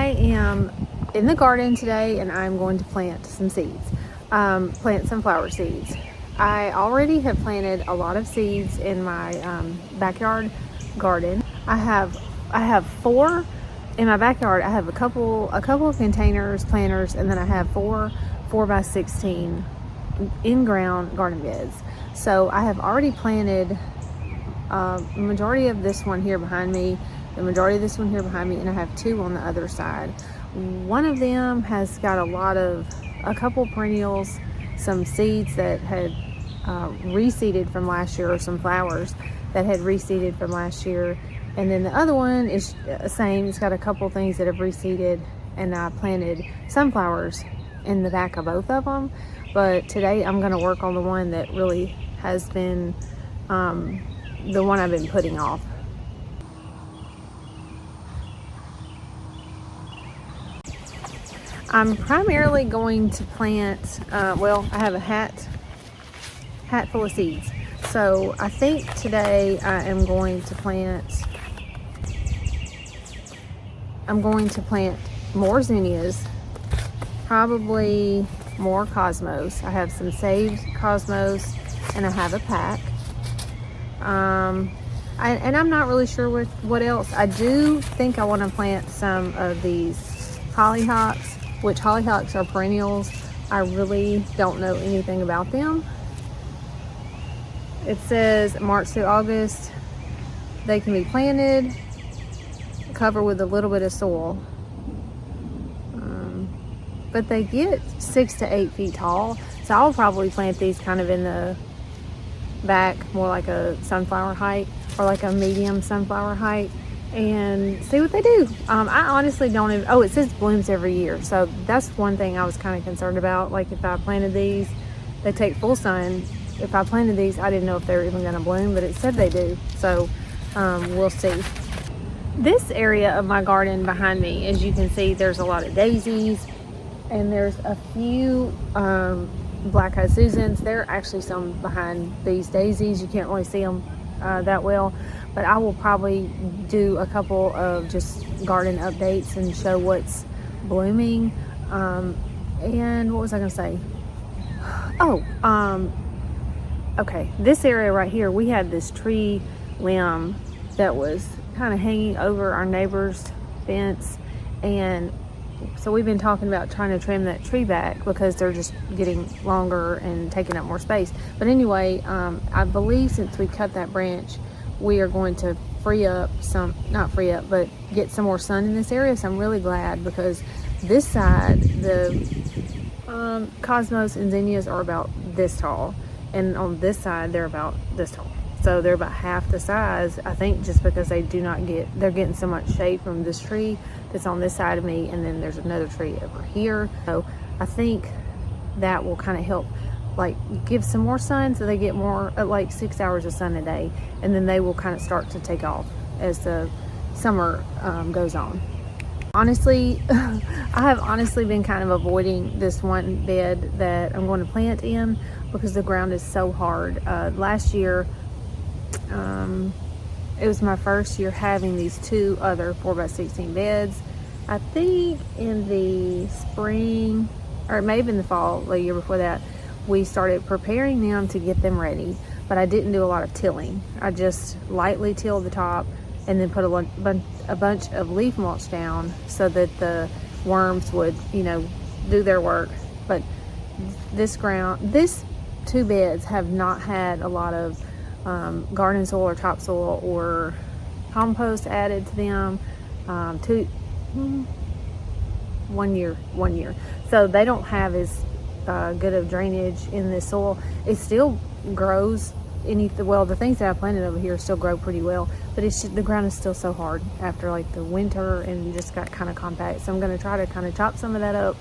I am in the garden today and I'm going to plant some seeds, plant some flower seeds. I already have planted a lot of seeds in my backyard garden. I have 4 in my backyard. I have a couple of containers, planters, and then I have 4x16 in-ground garden beds. So I have already planted the majority of this one here behind me, the majority of this one here behind me, and I have 2 on the other side. One of them has got a couple perennials, some seeds that had reseeded from last year, or some flowers that had reseeded from last year. And then the other one is the same. It's got a couple things that have reseeded, and I planted sunflowers in the back of both of them. But today I'm going to work on the one that really has been the one I've been putting off. I'm primarily going to plant, well, I have a hat full of seeds. So I think today I'm going to plant more Zinnias, probably more Cosmos. I have some saved Cosmos and I have a pack. And I'm not really sure what else. I do think I want to plant some of these Hollyhocks, which Hollyhocks are perennials. I really don't know anything about them. It says March through August. They can be planted, covered with a little bit of soil. But they get 6 to 8 feet tall. So I'll probably plant these kind of in the back, more like a sunflower height, or like a medium sunflower height, and see what they do. I honestly don't even, it says blooms every year. So that's one thing I was kind of concerned about. Like if I planted these, they take full sun. If I planted these, I didn't know if they were even going to bloom, but it said they do. So we'll see. This area of my garden behind me, as you can see, there's a lot of daisies, and there's a few black-eyed Susans. There are actually some behind these daisies. You can't really see them that well, but I will probably do a couple of just garden updates and show what's blooming. And what was I gonna say? Okay, this area right here, we had this tree limb that was kind of hanging over our neighbor's fence, and so we've been talking about trying to trim that tree back because they're just getting longer and taking up more space. But anyway, I believe since we cut that branch, we are going to but get some more sun in this area. So I'm really glad, because this side, the Cosmos and Zinnias are about this tall, and on this side they're about this tall. So they're about half the size, I think, just because they're getting so much shade from this tree that's on this side of me, and then there's another tree over here. So I think that will kind of help, like, give some more sun, so they get more, like 6 hours of sun a day, and then they will kind of start to take off as the summer goes on. Honestly, I have honestly been kind of avoiding this one bed that I'm going to plant in because the ground is so hard. Last year, it was my first year having these 2 other 4x16 beds. I think in the spring, or maybe in the fall, the year before that, we started preparing them to get them ready, but I didn't do a lot of tilling. I just lightly tilled the top and then put a bunch of leaf mulch down so that the worms would, do their work. But this 2 beds have not had a lot of garden soil or topsoil or compost added to them. 1 year. So they don't have as good of drainage in this soil. It still grows. The things that I planted over here still grow pretty well, but the ground is still so hard after like the winter, and just got kind of compact. So I'm going to try to kind of chop some of that up,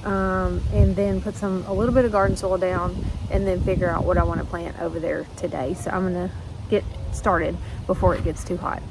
and then put a little bit of garden soil down, and then figure out what I want to plant over there today. So I'm going to get started before it gets too hot.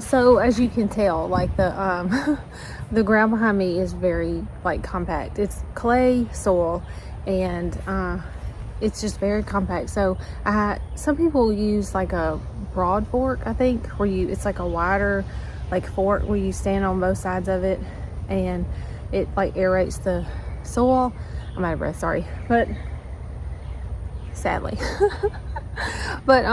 So as you can tell, like the the ground behind me is very like compact. It's clay soil, and it's just very compact. So some people use like a broad fork, I think, where it's like a wider like fork where you stand on both sides of it, and it like aerates the soil. I'm out of breath, sorry, but sadly. But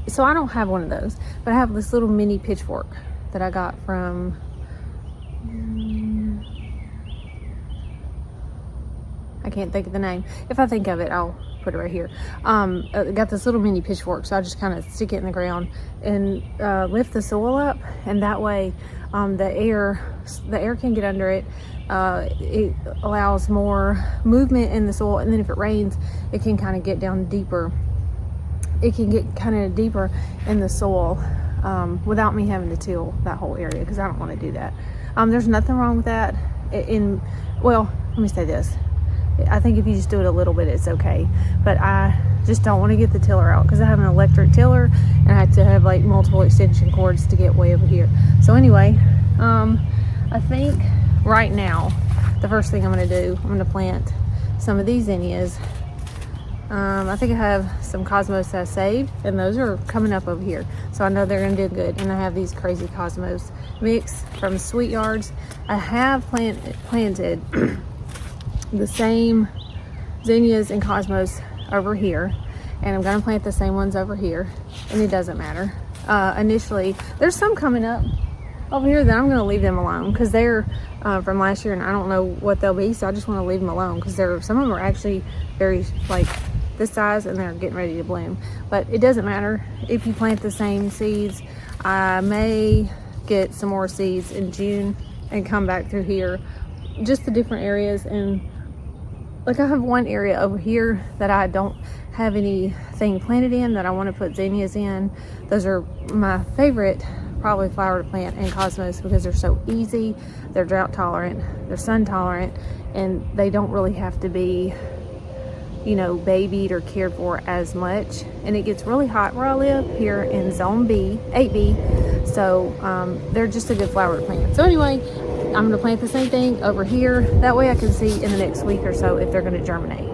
so I don't have one of those, but I have this little mini pitchfork that I got from I can't think of the name. If I think of it, I'll put it right here. I got this little mini pitchfork, so I just kind of stick it in the ground and lift the soil up, and that way the air can get under it. It allows more movement in the soil, and then if it rains, it can kind of get down deeper. It can get kind of deeper in the soil without me having to till that whole area, because I don't want to do that. There's nothing wrong with that. Well, let me say this. I think if you just do it a little bit, it's okay. But I just don't want to get the tiller out, because I have an electric tiller and I have to have like multiple extension cords to get way over here. So anyway, I think right now, the first thing I'm going to do, I'm going to plant some of these zinnias. I think I have some cosmos that I saved, and those are coming up over here, so I know they're going to do good. And I have these crazy cosmos mix from Sweet Yards. I have planted the same zinnias and cosmos over here, and I'm going to plant the same ones over here, and it doesn't matter. Initially, there's some coming up over here that I'm going to leave them alone, because they're from last year, and I don't know what they'll be, so I just want to leave them alone, because some of them are actually very like this size, and they're getting ready to bloom. But it doesn't matter if you plant the same seeds. I may get some more seeds in June and come back through here, just the different areas. And like I have one area over here that I don't have anything planted in that I want to put zinnias in. Those are my favorite probably flower to plant, and cosmos, because they're so easy, they're drought tolerant, they're sun tolerant, and they don't really have to be, you know, babied or cared for as much. And it gets really hot where I live here in zone B, 8B, so they're just a good flower to plant. So anyway, I'm going to plant the same thing over here, that way I can see in the next week or so if they're going to germinate.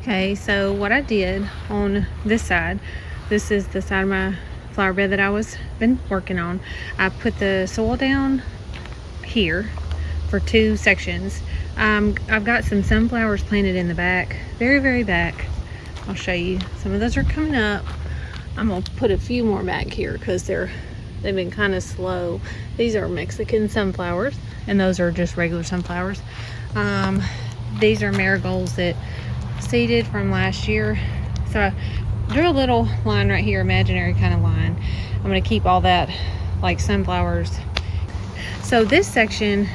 Okay, so what I did on this side, this is the side of my flower bed that I was been working on. I put the soil down here for 2 sections. I've got some sunflowers planted in the back, very back. I'll show you. Some of those are coming up. I'm gonna put a few more back here because they've been kind of slow. These are Mexican sunflowers, and those are just regular sunflowers. These are marigolds that seeded from last year. So I drew a little line right here, imaginary kind of line. I'm gonna keep all that like sunflowers. So this section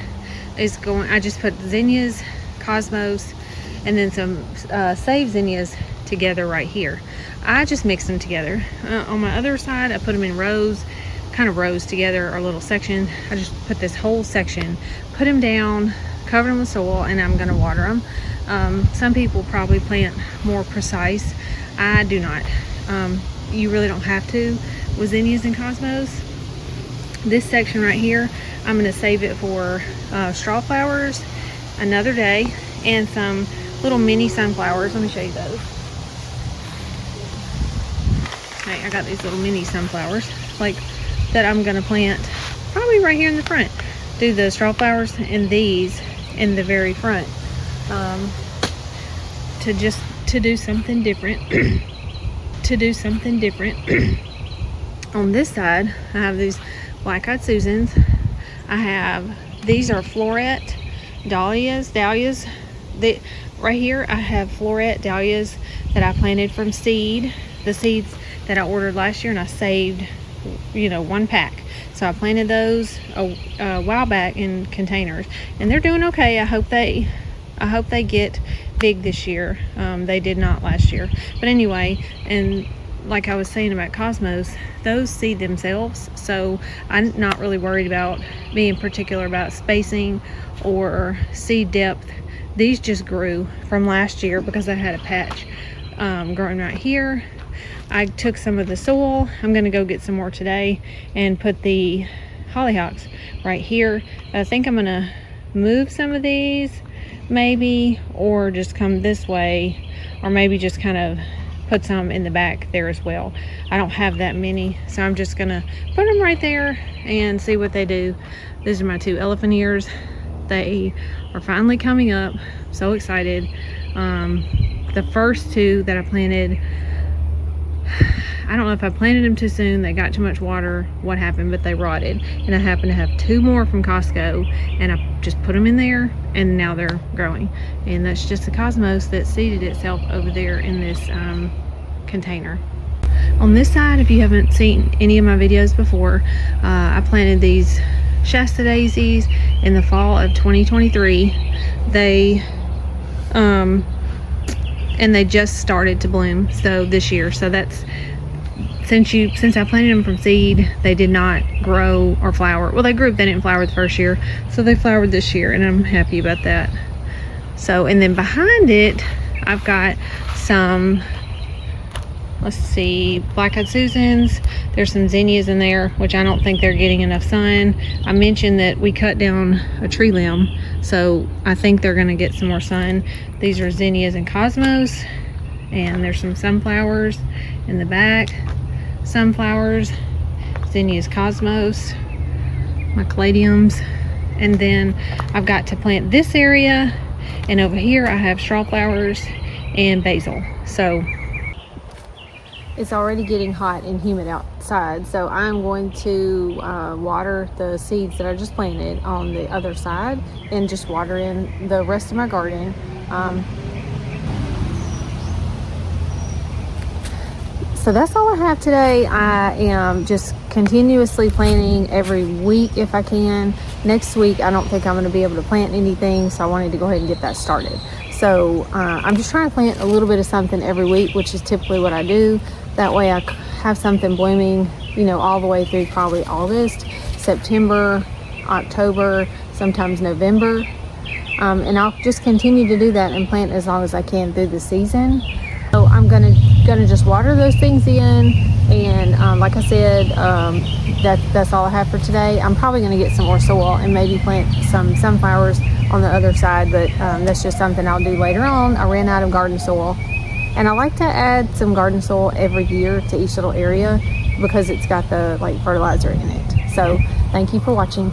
is going, I just put zinnias, cosmos, and then some saved zinnias together right here. I just mixed them together. On my other side, I put them in rows, kind of rows together, or little section. I just put this whole section, put them down, cover them with soil, and I'm gonna water them. Some people probably plant more precise. I do not. You really don't have to with zinnias and cosmos. This section right here, I'm gonna save it for straw flowers another day, and some little mini sunflowers. Let me show you those. Okay, I got these little mini sunflowers like that I'm gonna plant probably right here in the front. Do the straw flowers and these in the very front, to do something different. To do something different. On this side, I have these black-eyed Susans. I have, these are floret dahlias. Right here I have floret dahlias that I planted from seed. The seeds that I ordered last year, and I saved, 1 pack. So I planted those a while back in containers, and they're doing okay. I hope they get big this year. They did not last year, but anyway. And like I was saying about cosmos, those seed themselves, so I'm not really worried about being particular about spacing or seed depth. These just grew from last year because I had a patch growing right here. I took some of the soil. I'm gonna go get some more today and put the hollyhocks right here. I think I'm gonna move some of these maybe, or just come this way, or maybe just kind of put some in the back there as well. I don't have that many, so I'm just gonna put them right there and see what they do. These are my 2 elephant ears. They are finally coming up. I'm so excited. The first 2 that I planted, I don't know if I planted them too soon, they got too much water, what happened, but they rotted. And I happen to have 2 more from Costco, and I just put them in there, and now they're growing. And that's just the cosmos that seeded itself over there in this container. On this side, if you haven't seen any of my videos before, I planted these Shasta daisies in the fall of 2023. And they just started to bloom, so this year. So that's, since I planted them from seed, they did not grow or flower. Well, they grew, they didn't flower the first year, so they flowered this year, and I'm happy about that. So, and then behind it, I've got some, let's see, black-eyed Susans. There's some zinnias in there, which I don't think they're getting enough sun. I mentioned that we cut down a tree limb, so I think they're gonna get some more sun. These are zinnias and cosmos, and there's some sunflowers in the back. Sunflowers, zinnias, cosmos, my caladiums, and then I've got to plant this area, and over here I have straw flowers and basil. So it's already getting hot and humid outside, so I'm going to water the seeds that I just planted on the other side, and just water in the rest of my garden. So that's all I have today. I am just continuously planting every week if I can. Next week, I don't think I'm going to be able to plant anything, so I wanted to go ahead and get that started. So I'm just trying to plant a little bit of something every week, which is typically what I do. That way I have something blooming, all the way through probably August, September, October, sometimes November. And I'll just continue to do that and plant as long as I can through the season. So I'm gonna just water those things in, and like I said, that's all I have for today. I'm probably gonna get some more soil and maybe plant some sunflowers on the other side, but that's just something I'll do later on. I ran out of garden soil. And I like to add some garden soil every year to each little area because it's got the like fertilizer in it. So thank you for watching.